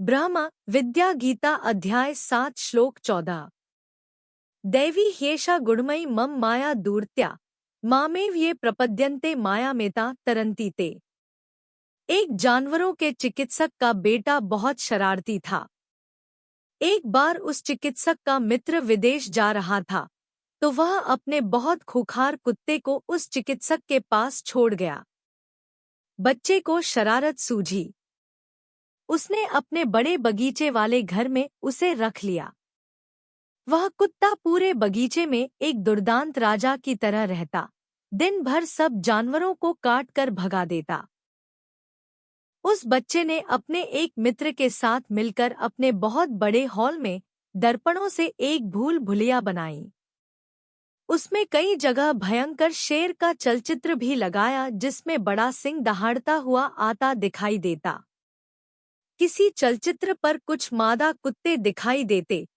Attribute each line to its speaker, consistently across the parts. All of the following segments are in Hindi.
Speaker 1: ब्रह्म विद्या गीता अध्याय 7 श्लोक 14। दैवी ह्येषा गुणमयी मम माया दूरत्या मामेव ये प्रपद्यन्ते मायामेता तरन्ति ते। एक जानवरों के चिकित्सक का बेटा बहुत शरारती था। एक बार उस चिकित्सक का मित्र विदेश जा रहा था, तो वह अपने बहुत खूंखार कुत्ते को उस चिकित्सक के पास छोड़ गया। बच्चे को शरारत सूझी। उसने अपने बड़े बगीचे वाले घर में उसे रख लिया। वह कुत्ता पूरे बगीचे में एक दुर्दांत राजा की तरह रहता, दिन भर सब जानवरों को काट कर भगा देता। उस बच्चे ने अपने एक मित्र के साथ मिलकर अपने बहुत बड़े हॉल में दर्पणों से एक भूल भुलैया बनाई। उसमें कई जगह भयंकर शेर का चलचित्र भी लगाया, जिसमें बड़ा सिंह दहाड़ता हुआ आता दिखाई देता। किसी चलचित्र पर कुछ मादा कुत्ते दिखाई देते,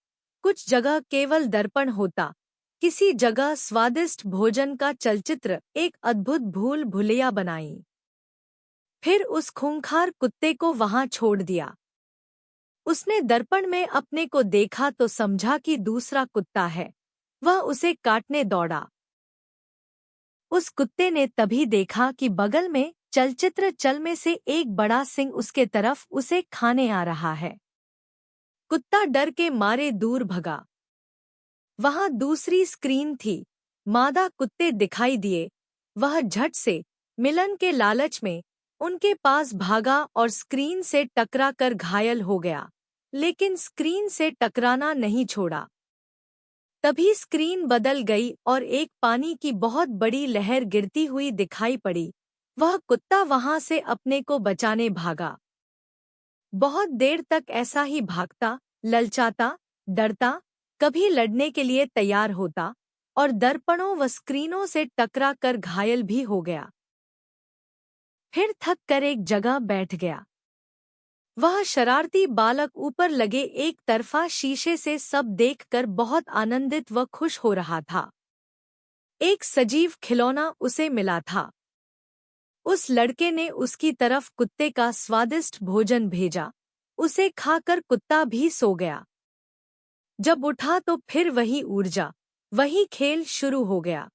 Speaker 1: कुछ जगह केवल दर्पण होता, किसी जगह स्वादिष्ट भोजन का चलचित्र। एक अद्भुत भूल भुलैया बनाई। फिर उस खूंखार कुत्ते को वहां छोड़ दिया। उसने दर्पण में अपने को देखा तो समझा कि दूसरा कुत्ता है। वह उसे काटने दौड़ा। उस कुत्ते ने तभी देखा कि बगल में चलचित्र चल में से एक बड़ा सिंह उसके तरफ उसे खाने आ रहा है। कुत्ता डर के मारे दूर भगा। वहां दूसरी स्क्रीन थी। मादा कुत्ते दिखाई दिए। वह झट से मिलन के लालच में उनके पास भागा और स्क्रीन से टकरा कर घायल हो गया, लेकिन स्क्रीन से टकराना नहीं छोड़ा। तभी स्क्रीन बदल गई और एक पानी की बहुत बड़ी लहर गिरती हुई दिखाई पड़ी। वह कुत्ता वहां से अपने को बचाने भागा। बहुत देर तक ऐसा ही भागता, ललचाता, डरता, कभी लड़ने के लिए तैयार होता और दर्पणों व स्क्रीनों से टकरा कर घायल भी हो गया। फिर थक कर एक जगह बैठ गया। वह शरारती बालक ऊपर लगे एक तरफा शीशे से सब देखकर बहुत आनंदित व खुश हो रहा था। एक सजीव खिलौना उसे मिला था। उस लड़के ने उसकी तरफ कुत्ते का स्वादिष्ट भोजन भेजा। उसे खाकर कुत्ता भी सो गया। जब उठा तो फिर वही ऊर्जा, वही खेल शुरू हो गया।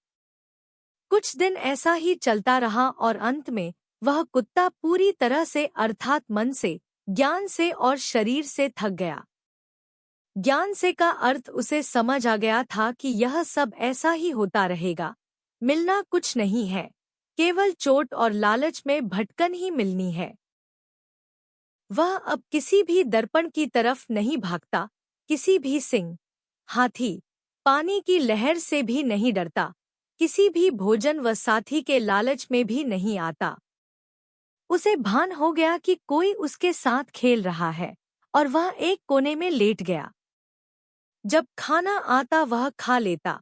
Speaker 1: कुछ दिन ऐसा ही चलता रहा और अंत में वह कुत्ता पूरी तरह से अर्थात मन से, ज्ञान से और शरीर से थक गया। ज्ञान से का अर्थ उसे समझ आ गया था कि यह सब ऐसा ही होता रहेगा। मिलना कुछ नहीं है, केवल चोट और लालच में भटकन ही मिलनी है। वह अब किसी भी दर्पण की तरफ नहीं भागता, किसी भी सिंह, हाथी, पानी की लहर से भी नहीं डरता, किसी भी भोजन व साथी के लालच में भी नहीं आता। उसे भान हो गया कि कोई उसके साथ खेल रहा है और वह एक कोने में लेट गया। जब खाना आता वह खा लेता।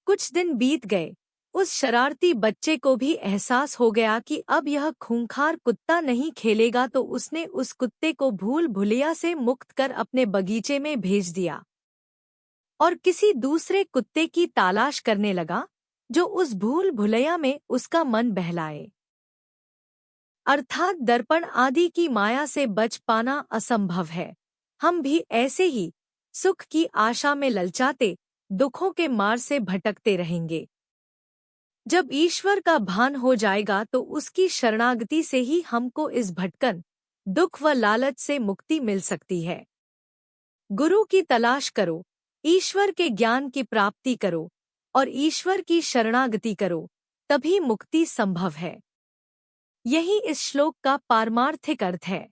Speaker 1: कुछ दिन बीत गए। उस शरारती बच्चे को भी एहसास हो गया कि अब यह खूंखार कुत्ता नहीं खेलेगा, तो उसने उस कुत्ते को भूल भुलैया से मुक्त कर अपने बगीचे में भेज दिया और किसी दूसरे कुत्ते की तलाश करने लगा जो उस भूल भुलैया में उसका मन बहलाए। अर्थात दर्पण आदि की माया से बच पाना असंभव है। हम भी ऐसे ही सुख की आशा में ललचाते, दुखों के मार से भटकते रहेंगे। जब ईश्वर का भान हो जाएगा तो उसकी शरणागति से ही हमको इस भटकन, दुख व लालच से मुक्ति मिल सकती है। गुरु की तलाश करो, ईश्वर के ज्ञान की प्राप्ति करो और ईश्वर की शरणागति करो, तभी मुक्ति संभव है। यही इस श्लोक का पारमार्थिक अर्थ है।